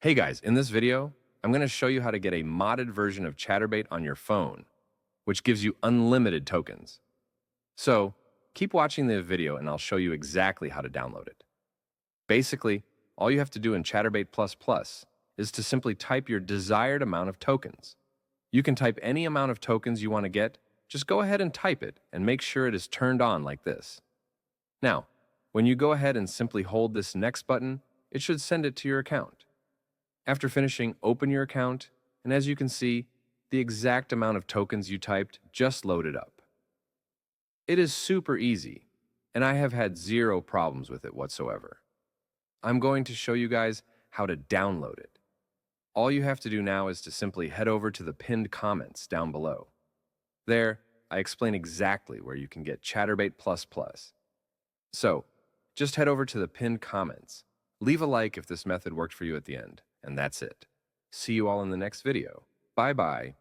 Hey guys, in this video, I'm going to show you how to get a modded version of Chaturbate on your phone, which gives you unlimited tokens. So, keep watching the video and I'll show you exactly how to download it. Basically, all you have to do in Chaturbate++ is to simply type your desired amount of tokens. You can type any amount of tokens you want to get, just go ahead and type it and make sure it is turned on like this. Now, when you go ahead and simply hold this next button, it should send it to your account. After finishing, open your account, and as you can see, the exact amount of tokens you typed just loaded up. It is super easy, and I have had zero problems with it whatsoever. I'm going to show you guys how to download it. All you have to do now is to simply head over to the pinned comments down below. There, I explain exactly where you can get Chaturbate++. So, just head over to the pinned comments. Leave a like if this method worked for you at the end. And that's it. See you all in the next video. Bye-bye.